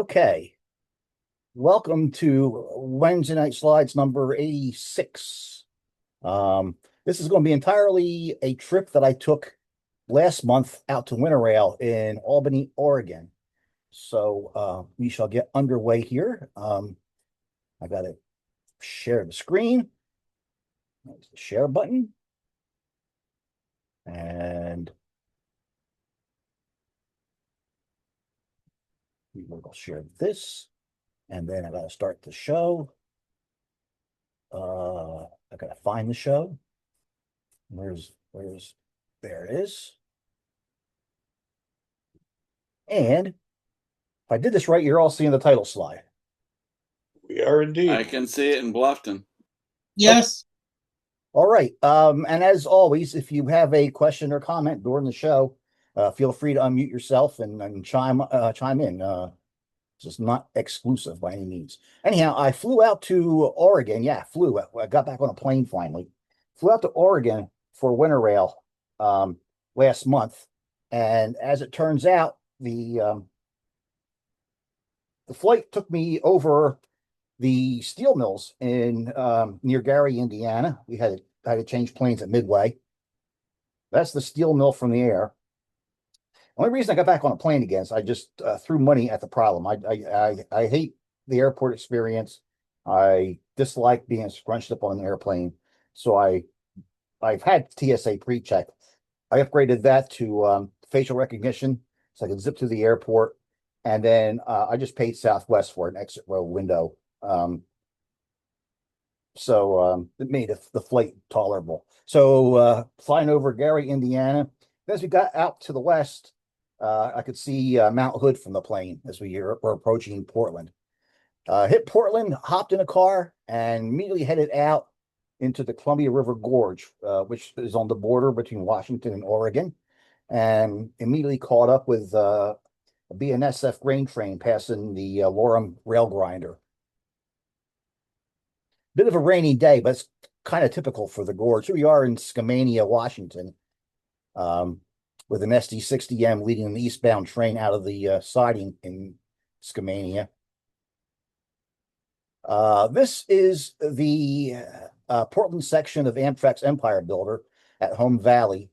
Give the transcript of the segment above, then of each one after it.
Okay, welcome to Wednesday Night Slides number 86. This is going to be entirely a trip that I took last month out to Winter Rail in Albany, Oregon. So we shall get underway here. I got to share the screen. There's the share button. And we will share this. And then I got to start the show. I got to find the show. There it is. And if I did this right, you're all seeing the title slide. We are indeed. I can see it in Bluffton. Yes. All right. And as always, if you have a question or comment during the show, feel free to unmute yourself and chime in. It's not exclusive by any means. Anyhow, I flew out to Oregon. Yeah, I got back on a plane finally. Flew out to Oregon for Winter Rail last month. And as it turns out, the flight took me over the steel mills in near Gary, Indiana. We had to change planes at Midway. That's the steel mill from the air. Only reason I got back on a plane again is I just threw money at the problem. I hate the airport experience. I dislike being scrunched up on an airplane. So I've had TSA pre-check. I upgraded that to facial recognition so I could zip to the airport. And then I just paid Southwest for an exit row window. So it made the flight tolerable. So flying over Gary, Indiana. As we got out to the west, I could see Mount Hood from the plane as we were approaching Portland. Hit Portland, hopped in a car, and immediately headed out into the Columbia River Gorge, which is on the border between Washington and Oregon, and immediately caught up with a BNSF grain train passing the Lorem rail grinder. Bit of a rainy day, but it's kind of typical for the gorge. Here we are in Skamania, Washington, with an SD60M leading an eastbound train out of the siding in Skamania. This is the Portland section of Amtrak's Empire Builder at Home Valley.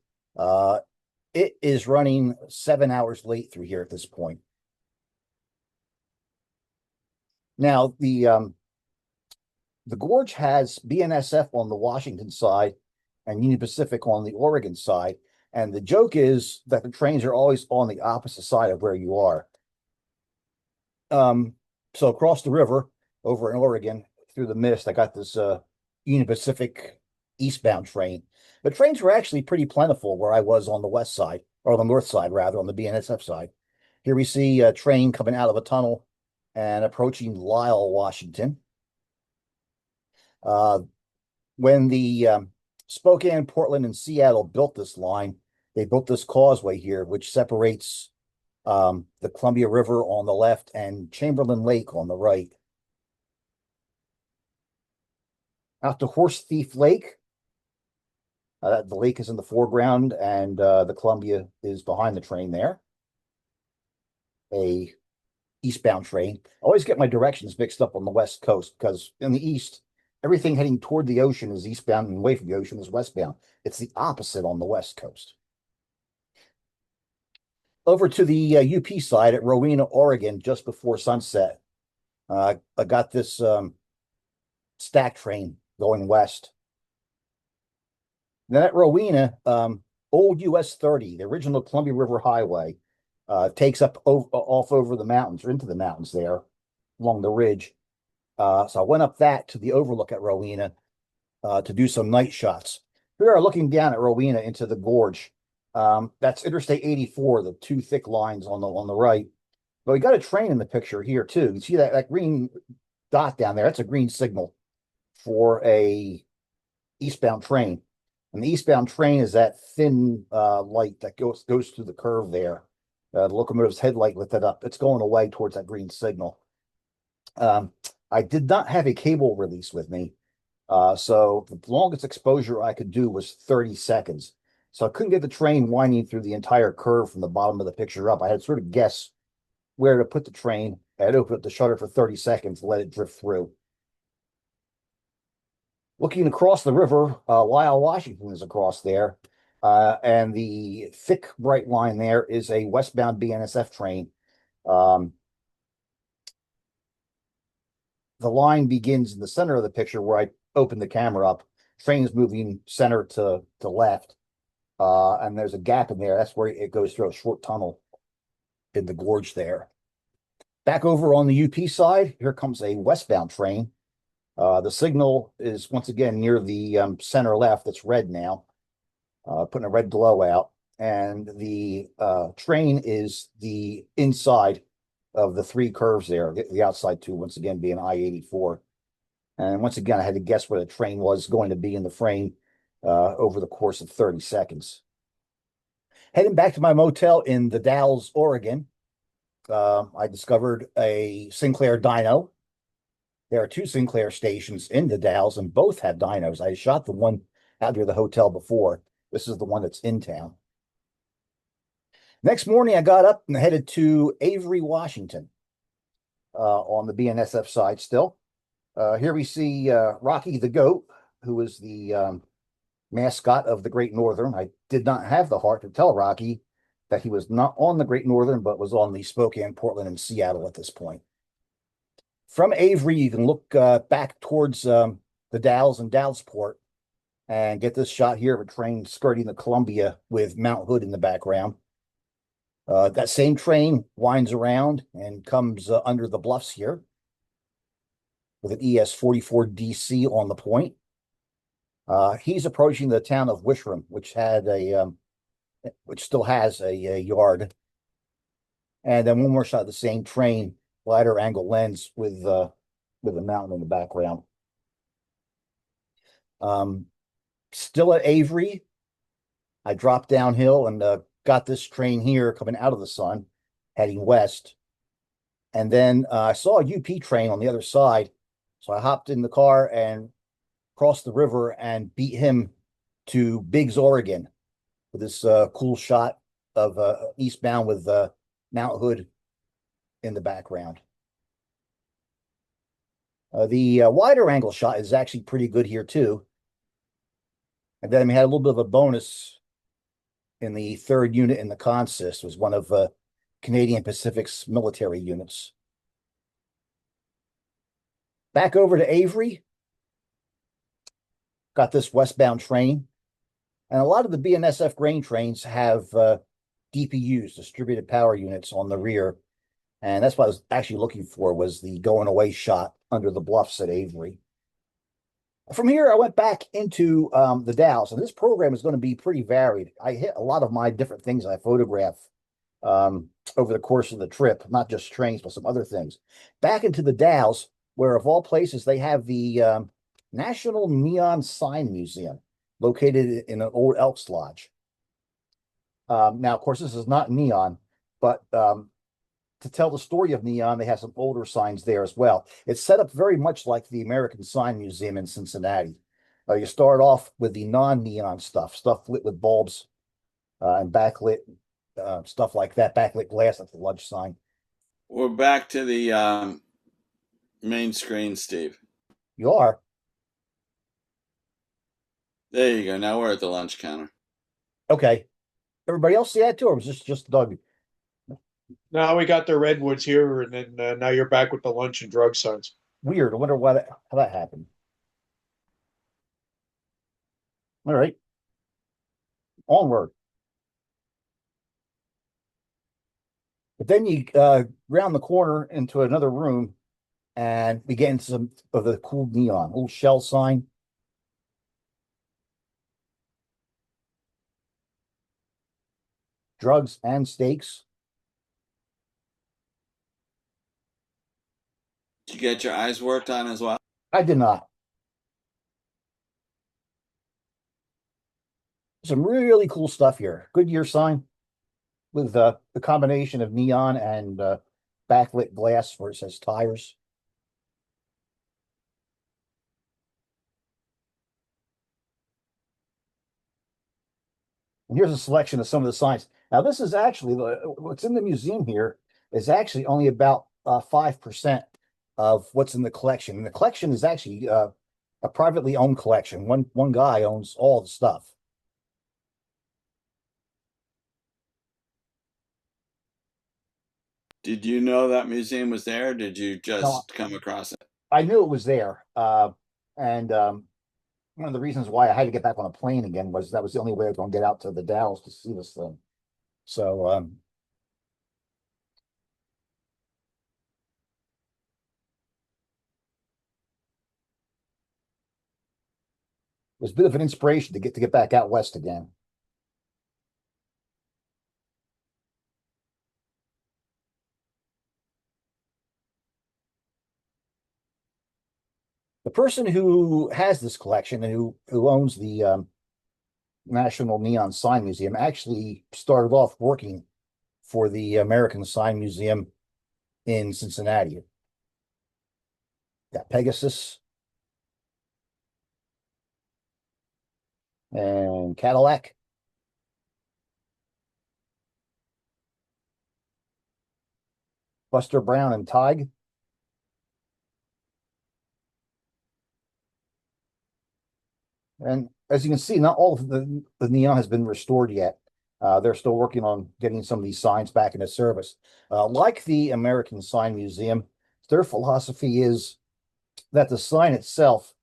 It is running 7 hours late through here at this point. Now, the gorge has BNSF on the Washington side and Union Pacific on the Oregon side. And the joke is that the trains are always on the opposite side of where you are. So across the river over in Oregon through the mist, I got this Union Pacific eastbound train. The trains were actually pretty plentiful where I was on the west side, or the north side rather, on the BNSF side. Here we see a train coming out of a tunnel and approaching Lisle, Washington. When the Spokane, Portland, and Seattle built this line, they built this causeway here, which separates the Columbia River on the left and Chamberlain Lake on the right. Out to Horse Thief Lake. The lake is in the foreground, and the Columbia is behind the train there. A eastbound train. I always get my directions mixed up on the west coast because in the east, everything heading toward the ocean is eastbound and away from the ocean is westbound. It's the opposite on the west coast. Over to the UP side at Rowena, Oregon, just before sunset. I got this stack train going west. Then at Rowena, old US 30, the original Columbia River Highway, takes up off over the mountains or into the mountains there along the ridge. So I went up that to the overlook at Rowena to do some night shots. We are looking down at Rowena into the gorge. That's Interstate 84, the two thick lines on the right. But we got a train in the picture here too. You see that green dot down there? That's a green signal for a eastbound train. And the eastbound train is that thin light that goes through the curve there. The locomotive's headlight lit that up. It's going away towards that green signal. I did not have a cable release with me. So the longest exposure I could do was 30 seconds. So I couldn't get the train winding through the entire curve from the bottom of the picture up. I had to sort of guess where to put the train. I'd open up the shutter for 30 seconds, let it drift through. Looking across the river, Lyle, Washington is across there. And the thick, bright line there is a westbound BNSF train. The line begins in the center of the picture where I opened the camera up. Train is moving center to left. And there's a gap in there. That's where it goes through a short tunnel in the gorge there. Back over on the UP side, here comes a westbound train. The signal is once again near the center left. It's red now, putting a red glow out. And the train is the inside of the three curves there, the outside two, once again, being I-84. And once again, I had to guess where the train was going to be in the frame over the course of 30 seconds. Heading back to my motel in the Dalles, Oregon, I discovered a Sinclair dyno. There are two Sinclair stations in the Dalles, and both have dynos. I shot the one out near the hotel before. This is the one that's in town. Next morning, I got up and headed to Avery, Washington, on the BNSF side still. Here we see Rocky the Goat, who is the mascot of the Great Northern. I did not have the heart to tell Rocky that he was not on the Great Northern, but was on the Spokane, Portland, and Seattle at this point. From Avery, you can look back towards the Dalles and Dallesport and get this shot here of a train skirting the Columbia with Mount Hood in the background. That same train winds around and comes under the bluffs here with an ES-44 DC on the point. He's approaching the town of Wishram, which still has a yard. And then one more shot of the same train, wider angle lens with a mountain in the background. Still at Avery, I dropped downhill and got this train here coming out of the sun, heading west. And then I saw a UP train on the other side. So I hopped in the car and crossed the river and beat him to Biggs, Oregon, with this cool shot of eastbound with Mount Hood in the background. The wider angle shot is actually pretty good here too. And then we had a little bit of a bonus in the third unit in the consist. Was one of Canadian Pacific's military units. Back over to Avery. Got this westbound train. And a lot of the BNSF grain trains have DPUs, distributed power units, on the rear. And that's what I was actually looking for, was the going away shot under the bluffs at Avery. From here, I went back into the Dalles, and this program is going to be pretty varied. I hit a lot of my different things I photograph over the course of the trip, not just trains, but some other things. Back into the Dalles, where of all places, they have the National Neon Sign Museum, located in an old Elks Lodge. Now, of course, this is not neon, but to tell the story of neon, they have some older signs there as well. It's set up very much like the American Sign Museum in Cincinnati. You start off with the non-neon stuff lit with bulbs and backlit stuff like that, backlit glass like the lunch sign. We're back to the main screen, Steve. You are? There you go. Now we're at the lunch counter. Okay. Everybody else see that too, or was this just Doug? Now we got the redwoods here, and then now you're back with the lunch and drug signs. Weird. I wonder how that happened. All right. Onward. But then you round the corner into another room, and we get into some of the cool neon, little shell sign. Drugs and steaks. Did you get your eyes worked on as well? I did not. Some really cool stuff here. Goodyear sign with the combination of neon and backlit glass where it says tires. And here's a selection of some of the signs. Now, this is actually what's in the museum here is actually only about 5% of what's in the collection. And the collection is actually a privately owned collection. One guy owns all the stuff. Did you know that museum was there? Or did you No, just come across it? I knew it was there. And one of the reasons why I had to get back on a plane again was that was the only way I was going to get out to the Dalles to see this thing. So it was a bit of an inspiration to get back out west again. The person who has this collection and who owns the National Neon Sign Museum actually started off working for the American Sign Museum in Cincinnati. Got Pegasus and Cadillac. Buster Brown and Tig. And as you can see, not all of the neon has been restored yet. They're still working on getting some of these signs back into service. Like the American Sign Museum, their philosophy is that the sign itself,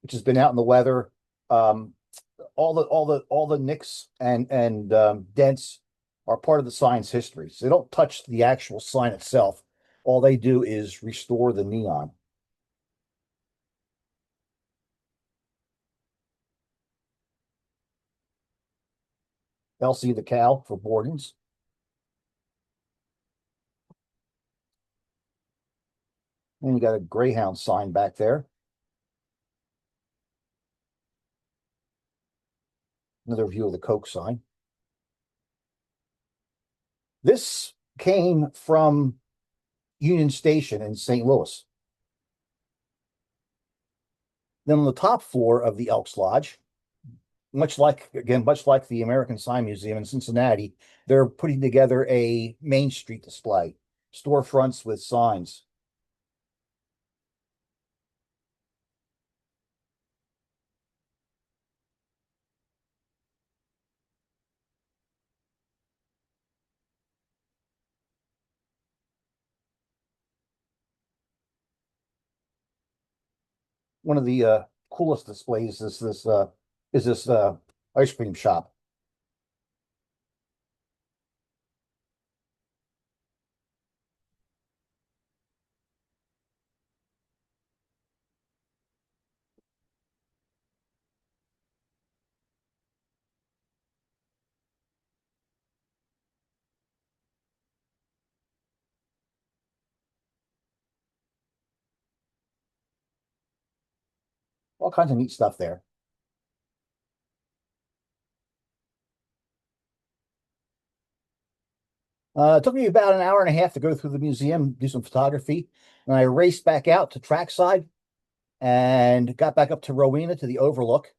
which has been out in the weather, all the nicks and dents are part of the sign's history. So they don't touch the actual sign itself. All they do is restore the neon. Elsie the cow for Borden's. And you got a Greyhound sign back there. Another view of the Coke sign. This came from Union Station in St. Louis. Then on the top floor of the Elks Lodge, much like the American Sign Museum in Cincinnati, they're putting together a Main Street display, storefronts with signs. One of the coolest displays is this ice cream shop. All kinds of neat stuff there. It took me about an hour and a half to go through the museum, do some photography, and I raced back out to trackside and got back up to Rowena to the overlook.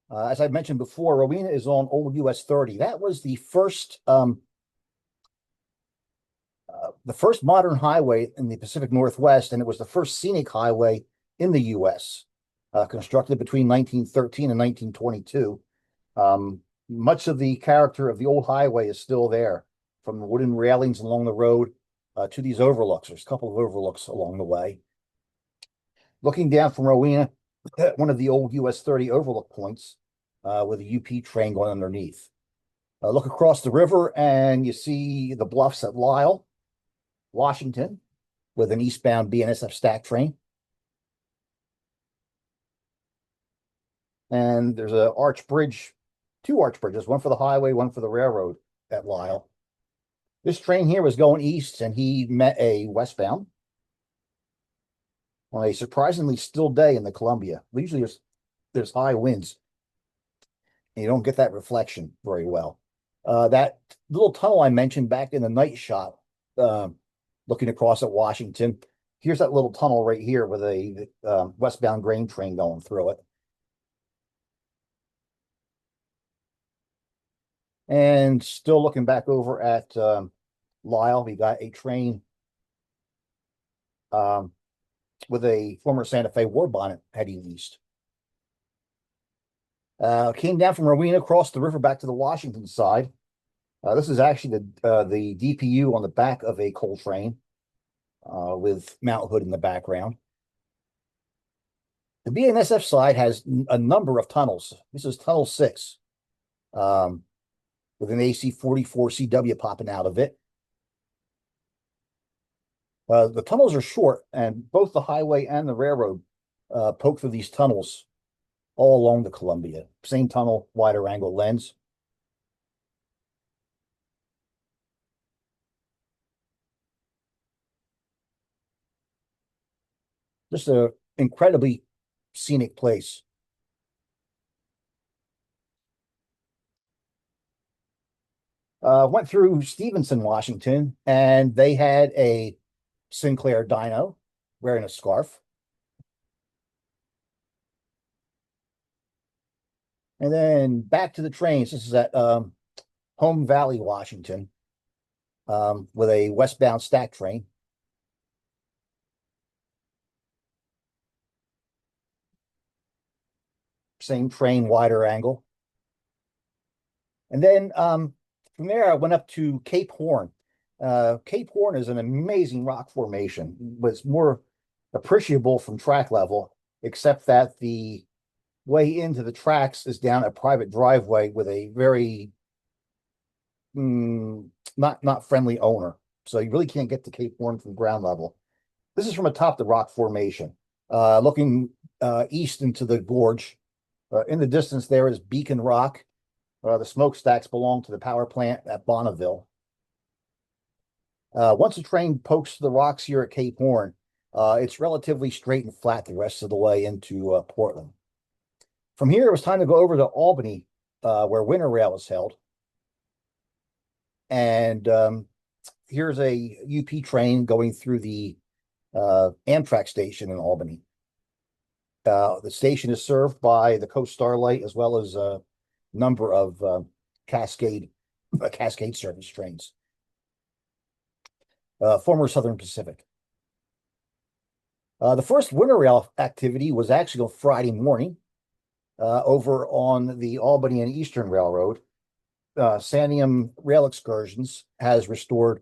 As I mentioned before, Rowena is on Old US 30. That was the first modern highway in the Pacific Northwest, and it was the first scenic highway in the U.S., constructed between 1913 and 1922. Much of the character of the old highway is still there, from the wooden railings along the road to these overlooks. There's a couple of overlooks along the way. Looking down from Rowena, one of the old US 30 overlook points with a UP train going underneath. Look across the river and you see the bluffs at Lisle, Washington, with an eastbound BNSF stack train. And there's a arch bridge, two arch bridges, one for the highway, one for the railroad at Lisle. This train here was going east and he met a westbound on a surprisingly still day in the Columbia. Usually there's high winds and you don't get that reflection very well. That little tunnel I mentioned back in the night shot, looking across at Washington, here's that little tunnel right here with a westbound grain train going through it. And still looking back over at Lisle, we got a train with a former Santa Fe war bonnet heading east. Came down from Rowena, crossed the river back to the Washington side. This is actually the DPU on the back of a coal train with Mount Hood in the background. The BNSF side has a number of tunnels. This is Tunnel 6 with an AC-44 CW popping out of it. The tunnels are short, and both the highway and the railroad poke through these tunnels all along the Columbia. Same tunnel, wider angle lens. Just an incredibly scenic place. Went through Stevenson, Washington, and they had a Sinclair dyno wearing a scarf. And then back to the trains. This is at Home Valley, Washington, with a westbound stack train. Same train, wider angle. And then from there, I went up to Cape Horn. Cape Horn is an amazing rock formation, but it's more appreciable from track level, except that the way into the tracks is down a private driveway with a very not friendly owner. So you really can't get to Cape Horn from ground level. This is from atop the rock formation, looking east into the gorge. In the distance there is Beacon Rock. The smokestacks belong to the power plant at Bonneville. Once the train pokes the rocks here at Cape Horn, it's relatively straight and flat the rest of the way into Portland. From here, it was time to go over to Albany, where Winter Rail is held. And here's a UP train going through the Amtrak station in Albany. The station is served by the Coast Starlight as well as a number of Cascade service trains. Former Southern Pacific. The first Winter Rail activity was actually on Friday morning over on the Albany and Eastern Railroad. Santiam Rail Excursions has restored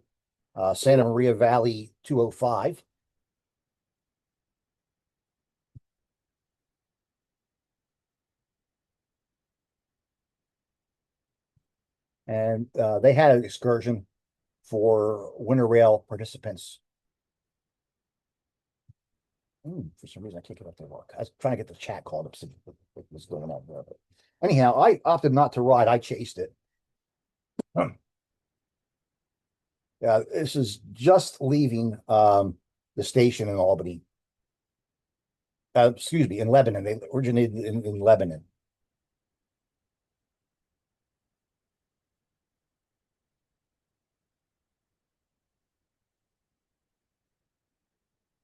Santa Maria Valley 205. And they had an excursion for Winter Rail participants. For some reason, I can't get up to work. I was trying to get the chat called up, see what was going on there. But anyhow, I opted not to ride. I chased it. Yeah, this is just leaving the station in Albany. Excuse me, in Lebanon. They originated in Lebanon.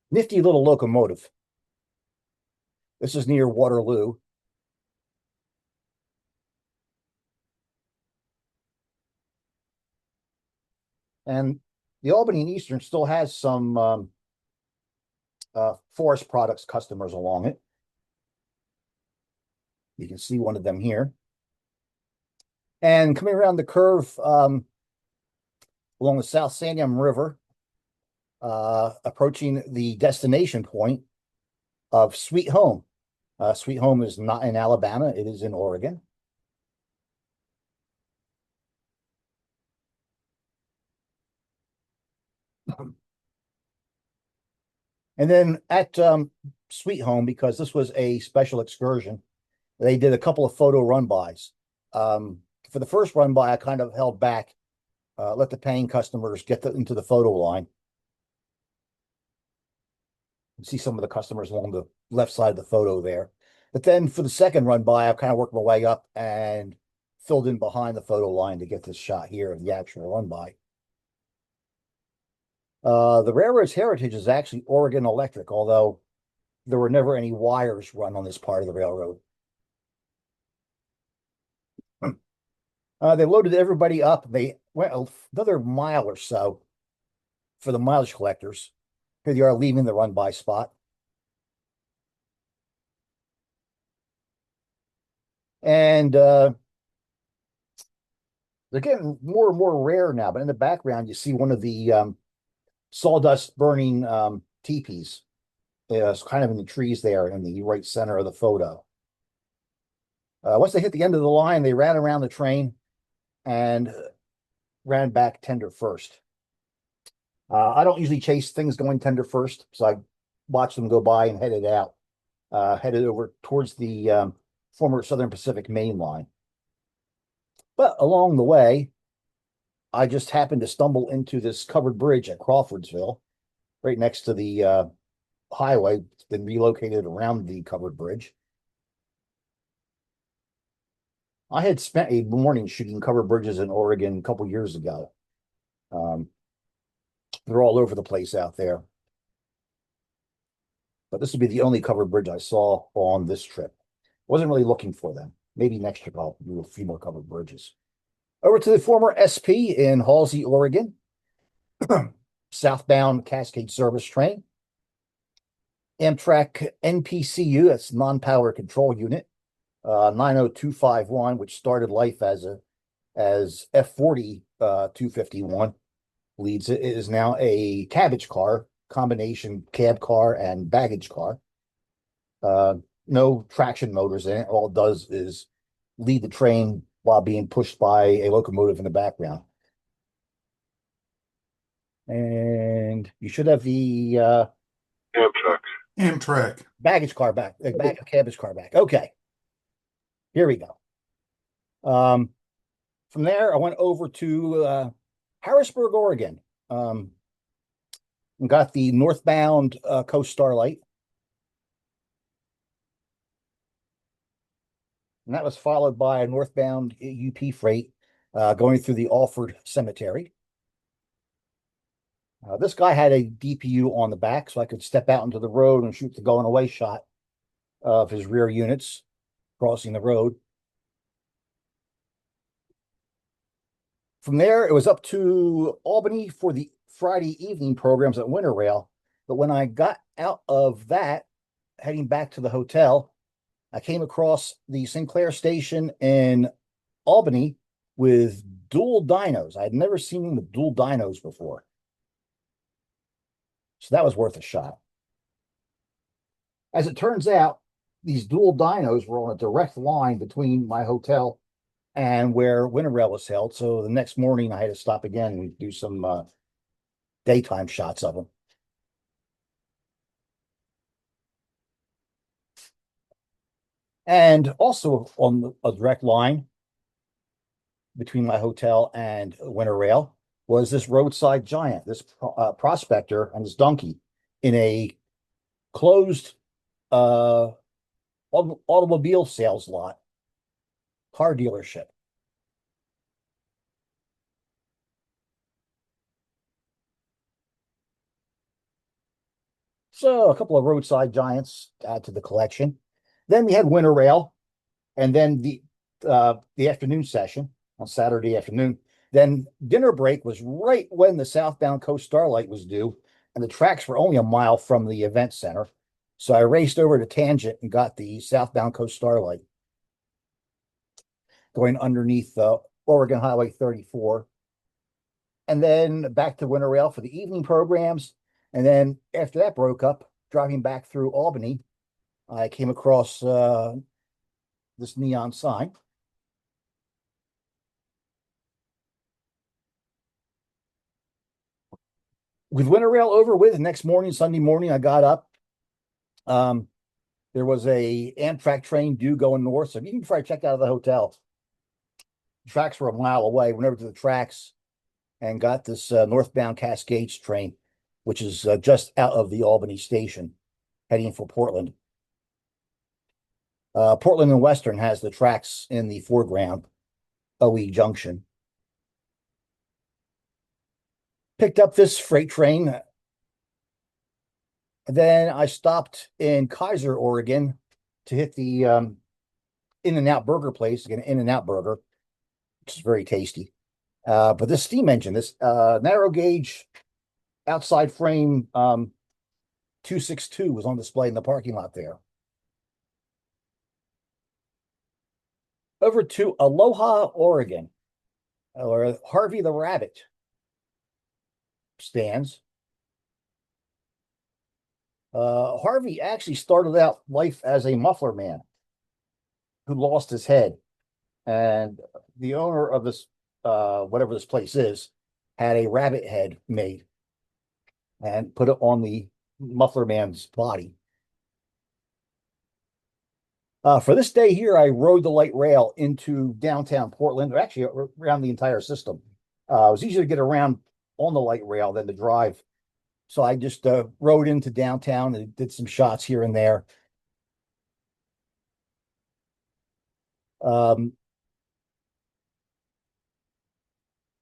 Nifty little locomotive. This is near Waterloo. And the Albany and Eastern still has some forest products customers along it. You can see one of them here. And coming around the curve along the South Santiam River, approaching the destination point of Sweet Home. Sweet Home is not in Alabama, it is in Oregon. And then at Sweet Home, because this was a special excursion, they did a couple of photo run-bys. For the first run-by, I kind of held back, let the paying customers get into the photo line. You see some of the customers along the left side of the photo there. But then for the second run-by, I kind of worked my way up and filled in behind the photo line to get this shot here of the actual run-by. The railroad's heritage is actually Oregon Electric, although there were never any wires run on this part of the railroad. They loaded everybody up. They went another mile or so for the mileage collectors. Here they are leaving the run-by spot. And they're getting more and more rare now, but in the background, you see one of the sawdust burning teepees. It's kind of in the trees there in the right center of the photo. Once they hit the end of the line, they ran around the train and ran back tender first. I don't usually chase things going tender first, so I watched them go by and headed out, headed over towards the former Southern Pacific Main Line. But along the way, I just happened to stumble into this covered bridge at Crawfordsville, right next to the highway. It's been relocated around the covered bridge. I had spent a morning shooting covered bridges in Oregon a couple years ago. They're all over the place out there. But this would be the only covered bridge I saw on this trip. Wasn't really looking for them. Maybe next trip I'll do a few more covered bridges. Over to the former SP in Halsey, Oregon. Southbound Cascade Service train. Amtrak NPCU, that's non-power control unit, 90251, which started life as F40 251. Leads it is now a cabbage car, combination cab car and baggage car. No traction motors in it. All it does is lead the train while being pushed by a locomotive in the background. And you should have the Amtrak. baggage car back, cabbage car back. Okay. Here we go. From there, I went over to Harrisburg, Oregon. And got the northbound Coast Starlight. And that was followed by a northbound UP freight going through the Alford Cemetery. This guy had a DPU on the back, so I could step out into the road and shoot the going away shot of his rear units crossing the road. From there, it was up to Albany for the Friday evening programs at Winter Rail. But when I got out of that, heading back to the hotel, I came across the Sinclair station in Albany with dual dynos. I had never seen them with dual dynos before. So that was worth a shot. As it turns out, these dual dynos were on a direct line between my hotel and where Winter Rail was held. So the next morning I had to stop again and do some daytime shots of them. And also on a direct line between my hotel and Winter Rail was this roadside giant, this prospector and his donkey in a closed automobile sales lot, car dealership. So a couple of roadside giants add to the collection. Then we had Winter Rail, and then the afternoon session on Saturday afternoon. Then dinner break was right when the southbound Coast Starlight was due, and the tracks were only a mile from the event center. So I raced over to Tangent and got the southbound Coast Starlight going underneath Oregon Highway 34. And then back to Winter Rail for the evening programs. And then after that broke up, driving back through Albany, I came across this neon sign. With Winter Rail over with, the next morning, Sunday morning, I got up. There was a Amtrak train due going north. So even before I checked out of the hotel, the tracks were a mile away. Went over to the tracks and got this northbound Cascades train, which is just out of the Albany station, heading for Portland. Portland and Western has the tracks in the foreground, OE Junction. Picked up this freight train. Then I stopped in Kaiser, Oregon to hit the In-N-Out burger place, again, In-N-Out burger, which is very tasty. But this steam engine, this narrow gauge outside frame 262 was on display in the parking lot there. Over to Aloha, Oregon, or Harvey the Rabbit stands. Harvey actually started out life as a muffler man who lost his head. And the owner of this, whatever this place is, had a rabbit head made and put it on the muffler man's body. For this day here, I rode the light rail into downtown Portland, or actually around the entire system. It was easier to get around on the light rail than to drive. So I just rode into downtown and did some shots here and there.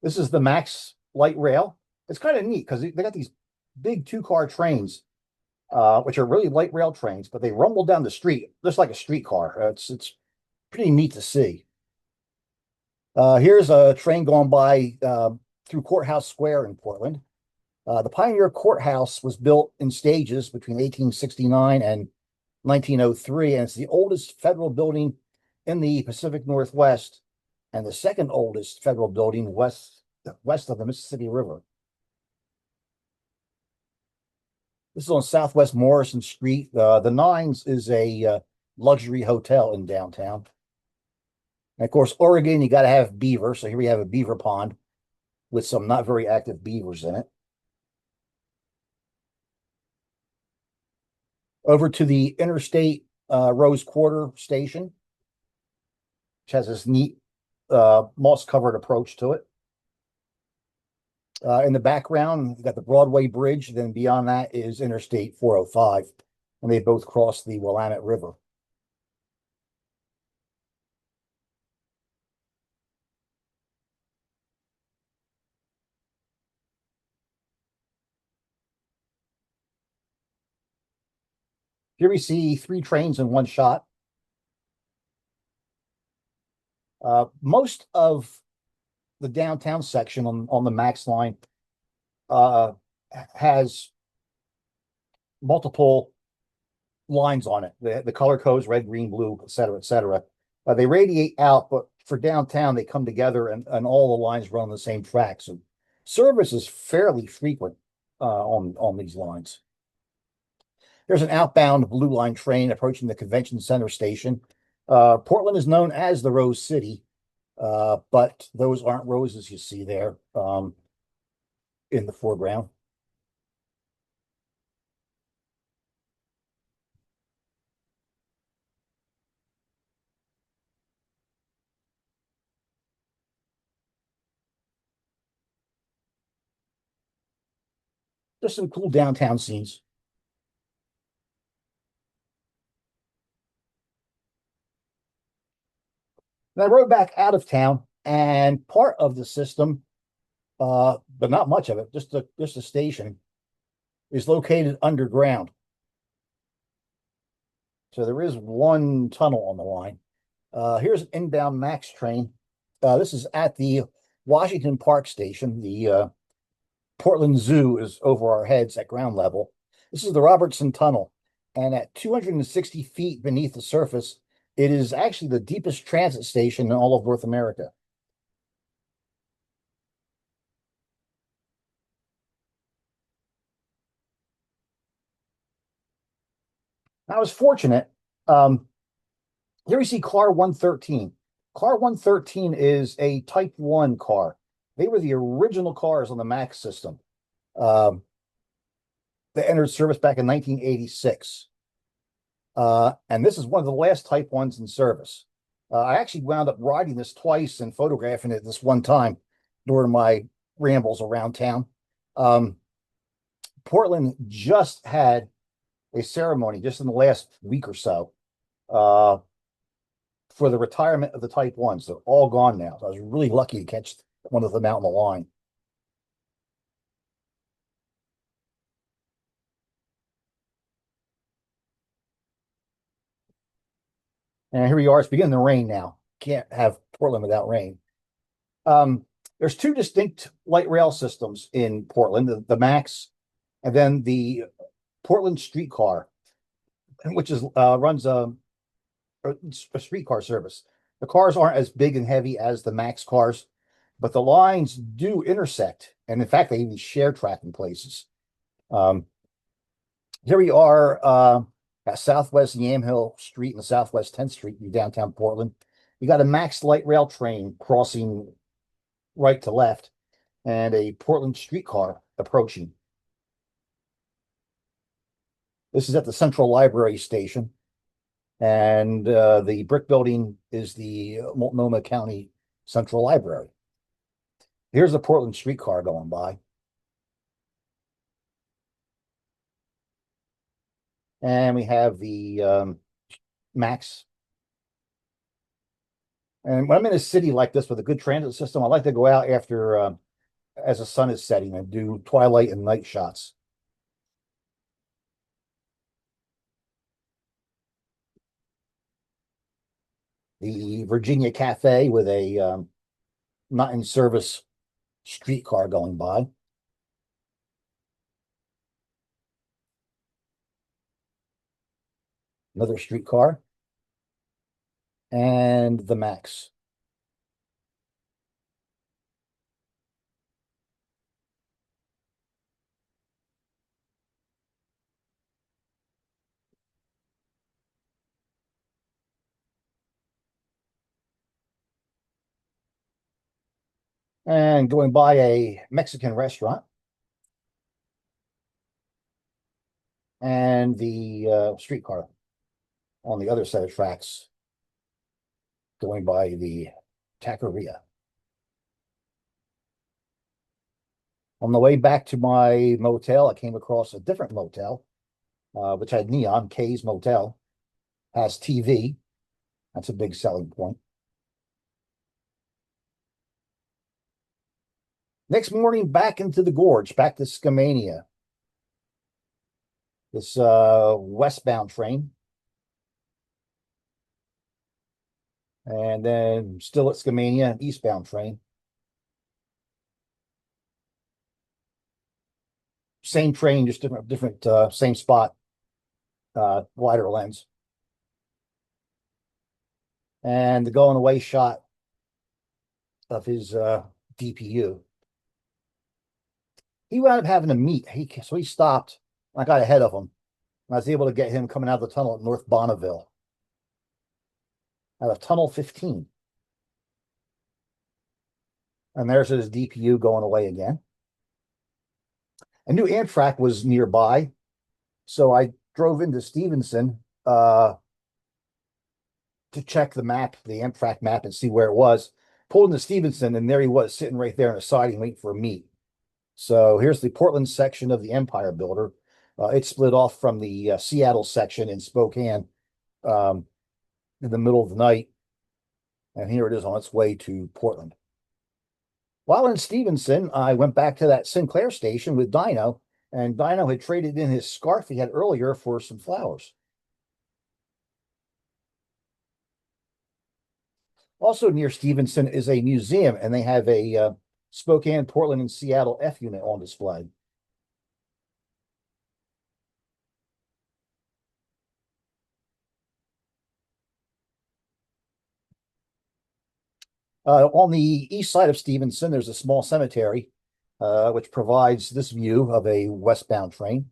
This is the Max light rail. It's kind of neat because they got these big two-car trains, which are really light rail trains, but they rumble down the street just like a streetcar. It's pretty neat to see. Here's a train going by through Courthouse Square in Portland. The Pioneer Courthouse was built in stages between 1869 and 1903, and it's the oldest federal building in the Pacific Northwest and the second oldest federal building west of the Mississippi River. This is on Southwest Morrison Street. The Nines is a luxury hotel in downtown. And of course, Oregon, you got to have beaver. So here we have a beaver pond with some not very active beavers in it. Over to the Interstate Rose Quarter station, which has this neat moss-covered approach to it. In the background, you've got the Broadway Bridge. Then beyond that is Interstate 405, and they both cross the Willamette River. Here we see 3 trains in one shot. Most of the downtown section on the Max line has multiple lines on it. The color codes, red, green, blue, et cetera, et cetera. They radiate out, but for downtown, they come together and all the lines run on the same track. So service is fairly frequent on these lines. There's an outbound Blue Line train approaching the Convention Center station. Portland is known as the Rose City, but those aren't roses you see there in the foreground. There's some cool downtown scenes. And I rode back out of town, and part of the system, but not much of it, just a station, is located underground. So there is one tunnel on the line. Here's an inbound Max train. This is at the Washington Park station. The Portland Zoo is over our heads at ground level. This is the Robertson Tunnel, and at 260 feet beneath the surface, it is actually the deepest transit station in all of North America. I was fortunate. Here we see car 113. Car 113 is a Type 1 car. They were the original cars on the Max system. They entered service back in 1986. And this is one of the last Type 1s in service. I actually wound up riding this twice and photographing it this one time during my rambles around town. Portland just had a ceremony just in the last week or so for the retirement of the Type 1s. They're all gone now. So I was really lucky to catch one of them out on the line. And here we are. It's beginning to rain now. Can't have Portland without rain. There's 2 distinct light rail systems in Portland, the Max and then the Portland streetcar, which is runs a streetcar service. The cars aren't as big and heavy as the Max cars, but the lines do intersect, and in fact, they even share track in places. Um, Here we are at Southwest Yamhill Street and Southwest 10th Street in downtown Portland. You got a Max light rail train crossing right to left, and a Portland streetcar approaching. This is at the Central Library Station, and the brick building is the Multnomah County Central Library. Here's a Portland streetcar going by. And we have the Max. And when I'm in a city like this with a good transit system, I like to go out after as the sun is setting and do twilight and night shots. The Virginia Cafe with a not in service streetcar going by. Another streetcar. And the Max. And going by a Mexican restaurant. And the streetcar on the other set of tracks going by the taqueria. On the way back to my motel, I came across a different motel, which had neon. K's Motel has TV. That's a big selling point. Next morning, back into the gorge, back to Skamania. This westbound train. And then still at Skamania, eastbound train. Same train, just different same spot, wider lens. And the going away shot of his DPU. He wound up having to meet. So he stopped. I got ahead of him. I was able to get him coming out of the tunnel at North Bonneville. Out of Tunnel 15. And there's his DPU going away again. I knew Amtrak was nearby, so I drove into Stevenson to check the map, the Amtrak map, and see where it was. Pulled into Stevenson, and there he was, sitting right there on the siding waiting for a meet. So here's the Portland section of the Empire Builder. It split off from the Seattle section in Spokane in the middle of the night. And here it is on its way to Portland. While in Stevenson, I went back to that Sinclair station with Dino, and Dino had traded in his scarf he had earlier for some flowers. Also near Stevenson is a museum, and they have a Spokane, Portland, and Seattle F unit on display. On the east side of Stevenson, there's a small cemetery, which provides this view of a westbound train.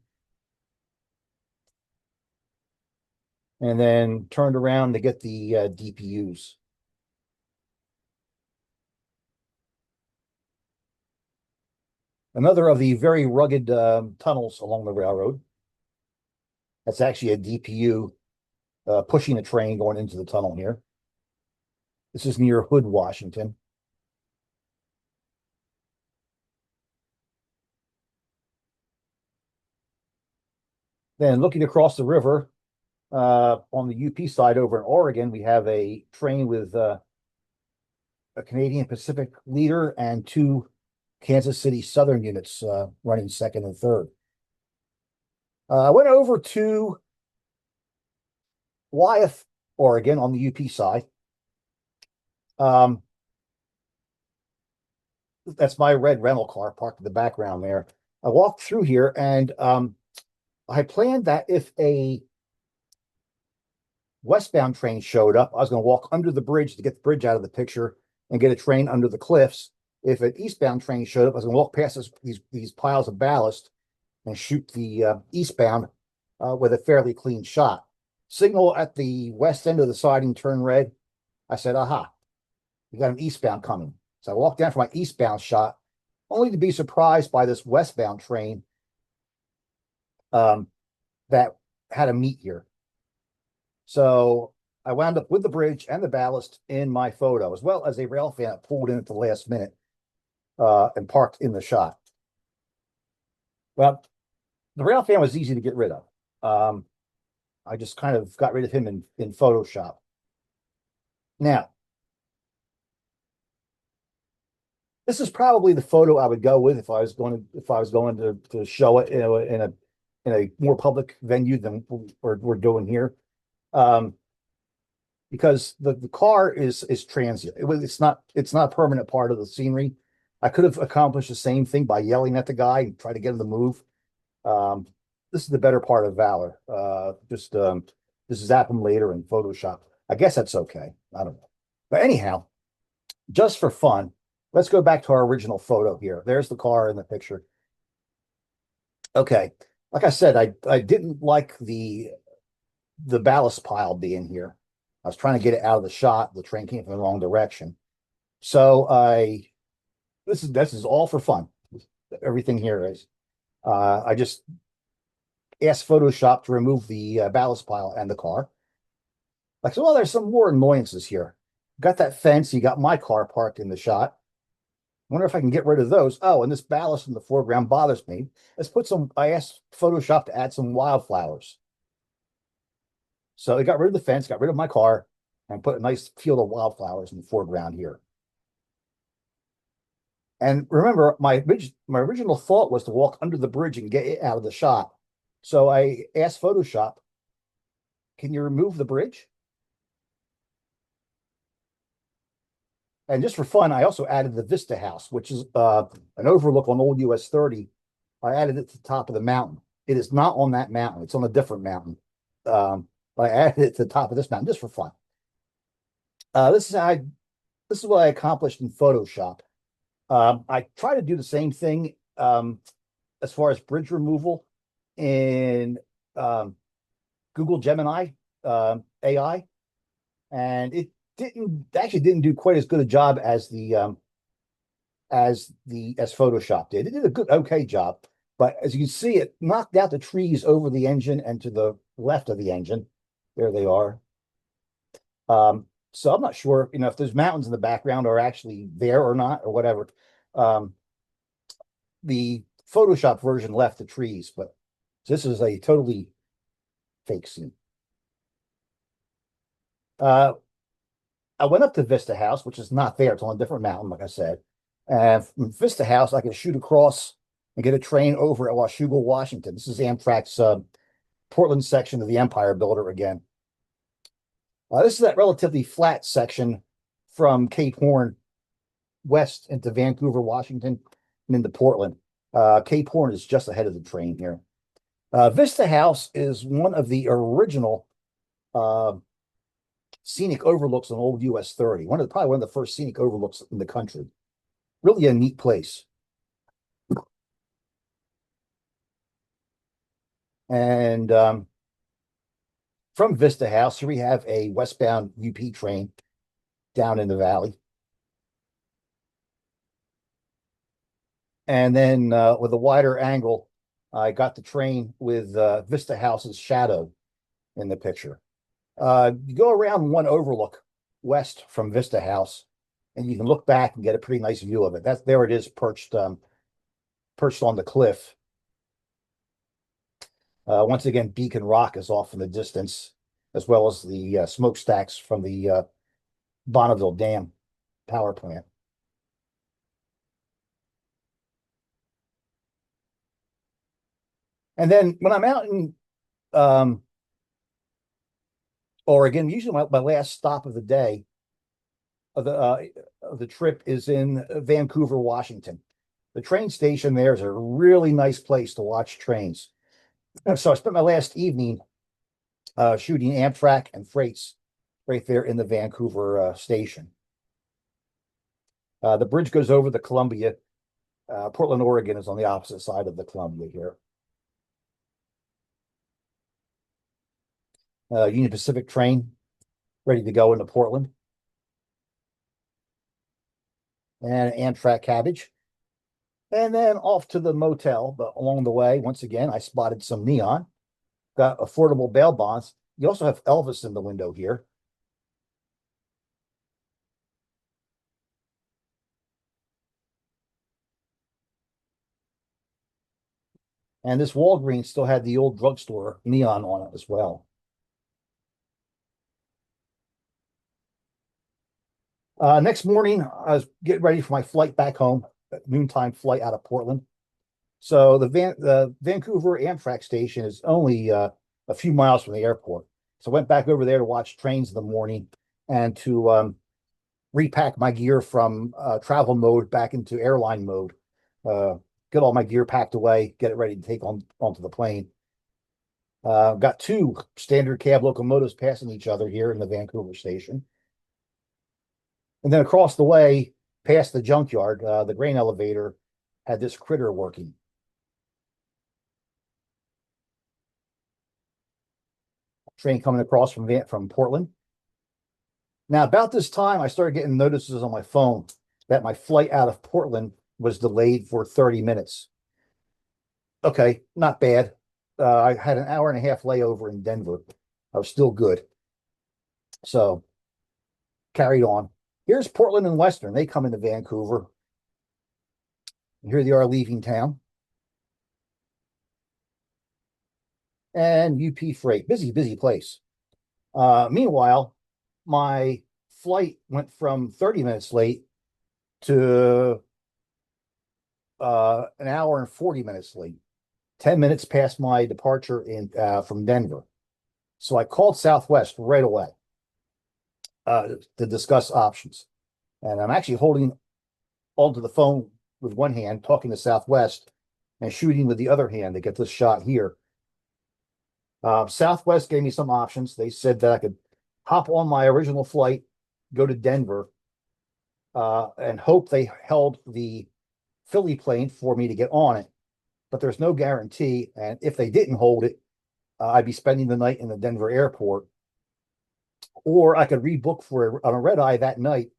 And then turned around to get the DPUs. Another of the very rugged tunnels along the railroad. That's actually a DPU pushing a train going into the tunnel here. This is near Hood, Washington. Then looking across the river, on the UP side over in Oregon, we have a train with a Canadian Pacific leader and two Kansas City Southern units running second and third. I went over to Wyeth, Oregon on the UP side. That's my red rental car parked in the background there. I walked through here, and a I planned that if a westbound train showed up, I was going to walk under the bridge to get the bridge out of the picture and get a train under the cliffs. If an eastbound train showed up, I was going to walk past these piles of ballast and shoot the eastbound with a fairly clean shot. Signal at the west end of the siding turned red. I said, aha, you got an eastbound coming. So I walked down for my eastbound shot, only to be surprised by this westbound train that had a meet here. So I wound up with the bridge and the ballast in my photo, as well as a rail fan that pulled in at the last minute and parked in the shot. Well, the rail fan was easy to get rid of. I just kind of got rid of him in Photoshop. Now, this is probably the photo I would go with if I was going to show it in a more public venue than we're doing here. Because the car is transient. It's not a permanent part of the scenery. I could have accomplished the same thing by yelling at the guy and try to get him to move. This is the better part of valor. Just zap him later in Photoshop. I guess that's okay. I don't know. But anyhow, just for fun, let's go back to our original photo here. There's the car in the picture. Okay. Like I said, I didn't like the ballast pile being here. I was trying to get it out of the shot. The train came from the wrong direction. So this is all for fun. Everything here is. I just asked Photoshop to remove the ballast pile and the car. Like, so, well, there's some more annoyances here. Got that fence. You got my car parked in the shot. Wonder if I can get rid of those. Oh, and this ballast in the foreground bothers me. I asked Photoshop to add some wildflowers. So it got rid of the fence, got rid of my car, and put a nice field of wildflowers in the foreground here. And remember, my original thought was to walk under the bridge and get it out of the shot. So I asked Photoshop, can you remove the bridge? And just for fun, I also added the Vista House, which is an overlook on Old US 30. I added it to the top of the mountain. It is not on that mountain. It's on a different mountain. But I added it to the top of this mountain just for fun. This is what I accomplished in Photoshop. I try to do the same thing as far as bridge removal in Google Gemini AI, and it didn't do quite as good a job as Photoshop did. It did a okay job, but as you can see, it knocked out the trees over the engine and to the left of the engine. There they are. So I'm not sure, if those mountains in the background are actually there or not, or whatever. The Photoshop version left the trees, but this is a totally fake scene. I went up to Vista House, which is not there. It's on a different mountain, like I said. And from Vista House, I can shoot across and get a train over at Washougal, Washington. This is Amtrak's Portland section of the Empire Builder again. This is that relatively flat section from Cape Horn west into Vancouver, Washington, and into Portland. Cape Horn is just ahead of the train here. Vista House is one of the original scenic overlooks on Old US 30. Probably one of the first scenic overlooks in the country. Really a neat place. And from Vista House, here we have a westbound UP train down in the valley. And then with a wider angle, I got the train with Vista House's shadow in the picture. You go around one overlook west from Vista House, and you can look back and get a pretty nice view of it. There it is, perched on the cliff. Once again, Beacon Rock is off in the distance, as well as the smokestacks from the Bonneville Dam power plant. And then when I'm out in Oregon, usually my last stop of the day of the trip is in Vancouver, Washington. The train station there is a really nice place to watch trains. So I spent my last evening shooting Amtrak and freights right there in the Vancouver station. The bridge goes over the Columbia. Portland, Oregon is on the opposite side of the Columbia here. Union Pacific train ready to go into Portland. And an Amtrak cabbage. And then off to the motel. But along the way, once again, I spotted some neon. Got affordable bail bonds. You also have Elvis in the window here. And this Walgreens still had the old drugstore neon on it as well. Next morning, I was getting ready for my flight back home, noontime flight out of Portland. So the Vancouver Amtrak station is only a few miles from the airport. So I went back over there to watch trains in the morning and to repack my gear from travel mode back into airline mode. Get all my gear packed away, get it ready to take onto the plane. Got two standard cab locomotives passing each other here in the Vancouver station. And then across the way, past the junkyard, the grain elevator had this critter working. Train coming across from Portland. Now, about this time, I started getting notices on my phone that my flight out of Portland was delayed for 30 minutes. Okay, not bad. I had an hour and a half layover in Denver. I was still good. So, carried on. Here's Portland and Western. They come into Vancouver. Here they are leaving town. And UP Freight, busy place. Meanwhile, my flight went from 30 minutes late to an hour and 40 minutes late. 10 minutes past my departure from Denver. So I called Southwest right away to discuss options. And I'm actually holding onto the phone with one hand, talking to Southwest and shooting with the other hand to get this shot here. Southwest gave me some options. They said that I could hop on my original flight, go to Denver, and hope they held the Philly plane for me to get on it. But there's no guarantee. And if they didn't hold it, I'd be spending the night in the Denver airport. Or I could rebook on a red eye that night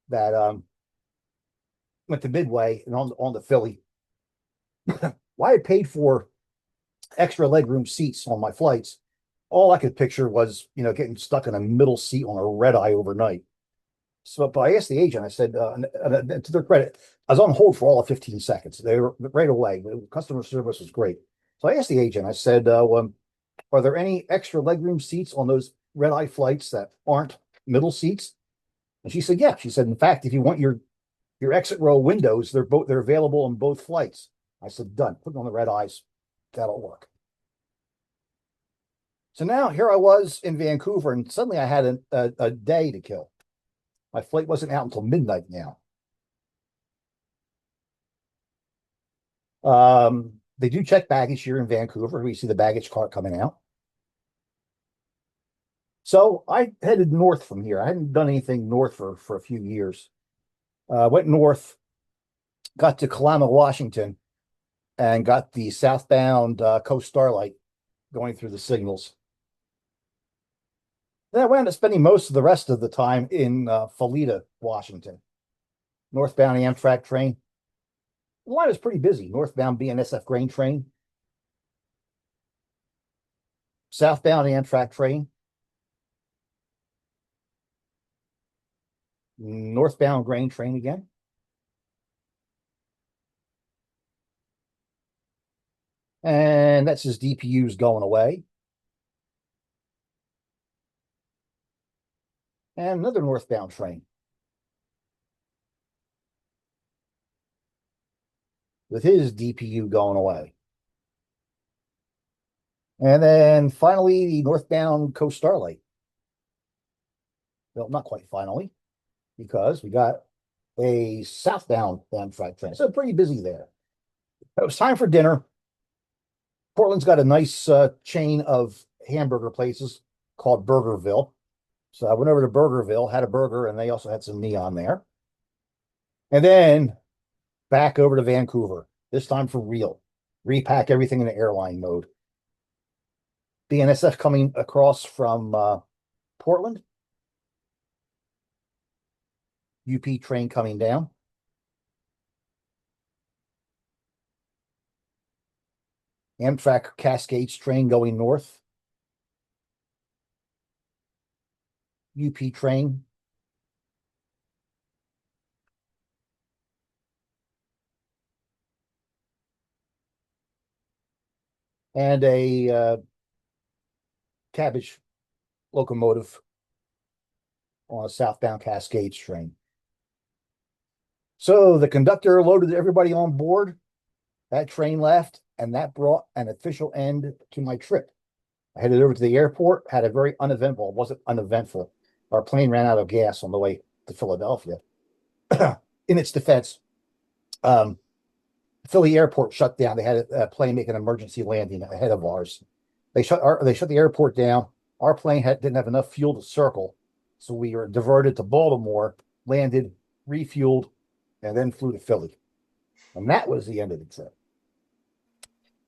that went to Midway and on the Philly. Why I paid for extra legroom seats on my flights, all I could picture was, getting stuck in a middle seat on a red eye overnight. So, but I asked the agent, I said, to their credit, I was on hold for all of 15 seconds. They were right away. The customer service was great. So I asked the agent, I said, are there any extra legroom seats on those red eye flights that aren't middle seats? And she said, yeah. She said, in fact, if you want your exit row windows, they're available on both flights. I said, done. Put them on the red eyes. That'll work. So now here I was in Vancouver, and suddenly I had a day to kill. My flight wasn't out until midnight now. They do check baggage here in Vancouver. We see the baggage cart coming out. So I headed north from here. I hadn't done anything north for a few years. Went north, got to Kalama, Washington, and got the southbound Coast Starlight going through the signals. Then I wound up spending most of the rest of the time in Felita, Washington. Northbound Amtrak train. The line was pretty busy. Northbound BNSF grain train. Southbound Amtrak train. Northbound grain train again. And that's his DPUs going away. And another northbound train with his DPU going away. And then finally, the northbound Coast Starlight. Well, not quite finally, because we got a southbound Amtrak train. So pretty busy there. It was time for dinner. Portland's got a nice chain of hamburger places called Burgerville. So I went over to Burgerville, had a burger, and they also had some neon there. And then back over to Vancouver, this time for real. Repack everything in the airline mode. BNSF coming across from Portland. UP train coming down. Amtrak Cascades train going north. UP train. And a cabbage locomotive on a southbound Cascades train. So the conductor loaded everybody on board. That train left, and that brought an official end to my trip. I headed over to the airport, had a very uneventful, it wasn't uneventful. Our plane ran out of gas on the way to Philadelphia. In its defense, Philly airport shut down. They had a plane make an emergency landing ahead of ours. They shut the airport down. Our plane didn't have enough fuel to circle, so we were diverted to Baltimore, landed, refueled, and then flew to Philly. And that was the end of the trip.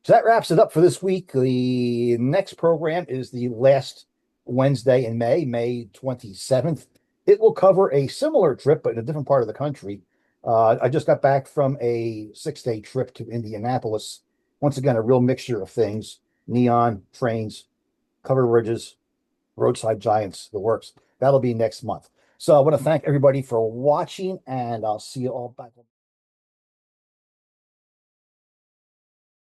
So that wraps it up for this week. The next program is the last Wednesday in May, May 27th. It will cover a similar trip, but in a different part of the country. I just got back from a 6-day trip to Indianapolis. Once again, a real mixture of things: neon, trains, covered bridges, roadside giants, the works. That'll be next month. So I want to thank everybody for watching, and I'll see you all back.